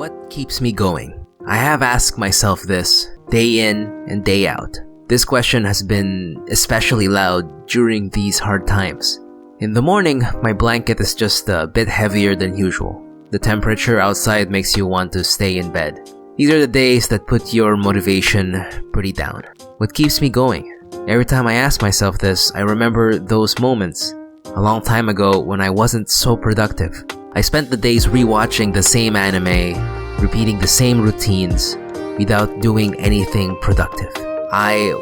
What keeps me going? I have asked myself this day in and day out. This question has been especially loud during these hard times. In the morning, my blanket is just a bit heavier than usual. The temperature outside makes you want to stay in bed. These are the days that put your motivation pretty down. What keeps me going? Every time I ask myself this, I remember those moments a long time ago when I wasn't so productive. I spent the days rewatching the same anime, repeating the same routines, without doing anything productive. I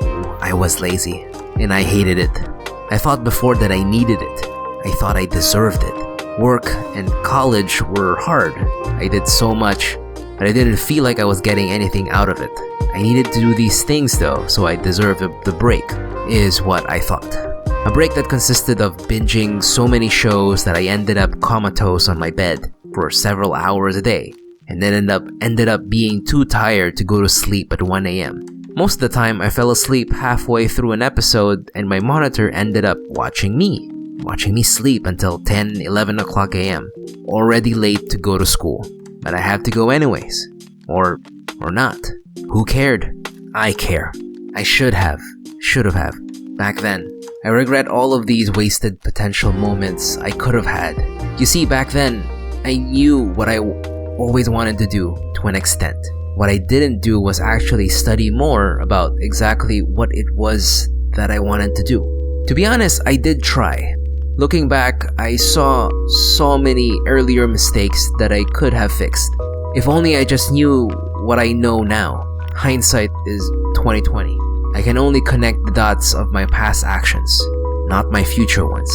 was lazy, and I hated it. I thought before that I needed it. I thought I deserved it. Work and college were hard. I did so much, but I didn't feel like I was getting anything out of it. I needed to do these things though, so I deserved the break, is what I thought. A break that consisted of binging so many shows that I ended up comatose on my bed for several hours a day, and then ended up being too tired to go to sleep at 1 a.m. Most of the time, I fell asleep halfway through an episode and my monitor ended up watching me sleep until 10, 11 o'clock a.m. Already late to go to school. But I had to go anyways. Or not. Who cared? I care. I should have. Back then. I regret all of these wasted potential moments I could have had. You see, back then, I knew what I always wanted to do to an extent. What I didn't do was actually study more about exactly what it was that I wanted to do. To be honest, I did try. Looking back, I saw so many earlier mistakes that I could have fixed. If only I just knew what I know now. Hindsight is 2020. I can only connect the dots of my past actions, not my future ones.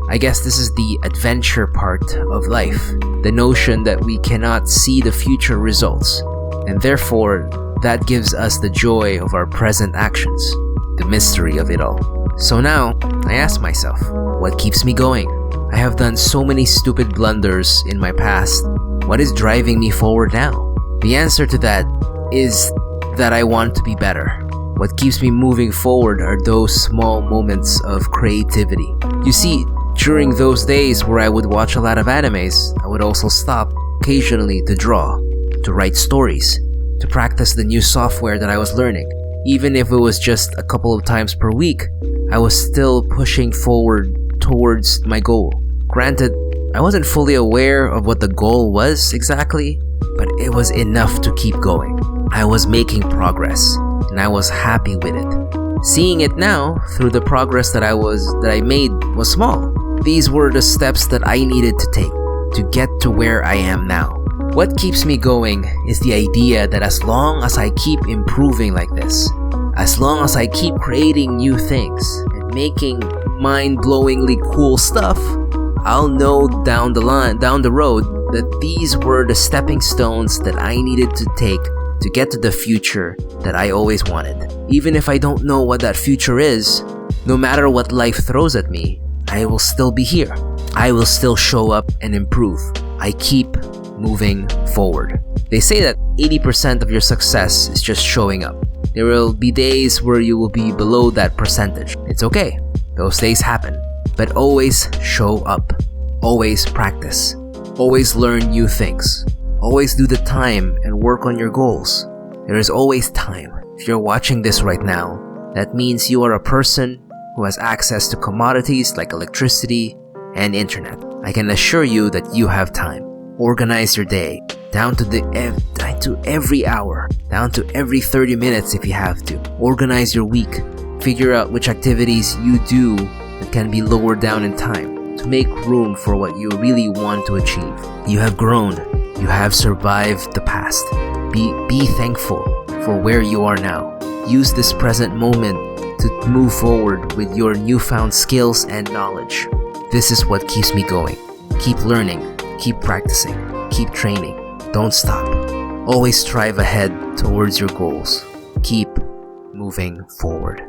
I guess this is the adventure part of life, the notion that we cannot see the future results, and therefore that gives us the joy of our present actions, the mystery of it all. So now, I ask myself, what keeps me going? I have done so many stupid blunders in my past. What is driving me forward now? The answer to that is that I want to be better. What keeps me moving forward are those small moments of creativity. You see, during those days where I would watch a lot of animes, I would also stop occasionally to draw, to write stories, to practice the new software that I was learning. Even if it was just a couple of times per week, I was still pushing forward towards my goal. Granted, I wasn't fully aware of what the goal was exactly, but it was enough to keep going. I was making progress, and I was happy with it. Seeing it now through the progress that I made was small. These were the steps that I needed to take to get to where I am now. What keeps me going is the idea that as long as I keep improving like this, as long as I keep creating new things and making mind-blowingly cool stuff, I'll know down the road that these were the stepping stones that I needed to take to get to the future that I always wanted. Even if I don't know what that future is, no matter what life throws at me, I will still be here. I will still show up and improve. I keep moving forward. They say that 80% of your success is just showing up. There will be days where you will be below that percentage. It's okay. Those days happen. But always show up. Always practice. Always learn new things. Always do the time and work on your goals. There is always time. If you're watching this right now, that means you are a person who has access to commodities like electricity and internet. I can assure you that you have time. Organize your day down to every hour, down to every 30 minutes if you have to. Organize your week. Figure out which activities you do that can be lowered down in time to make room for what you really want to achieve. You have grown. You have survived the past. Be thankful for where you are now. Use this present moment to move forward with your newfound skills and knowledge. This is what keeps me going. Keep learning, keep practicing, keep training. Don't stop. Always strive ahead towards your goals. Keep moving forward.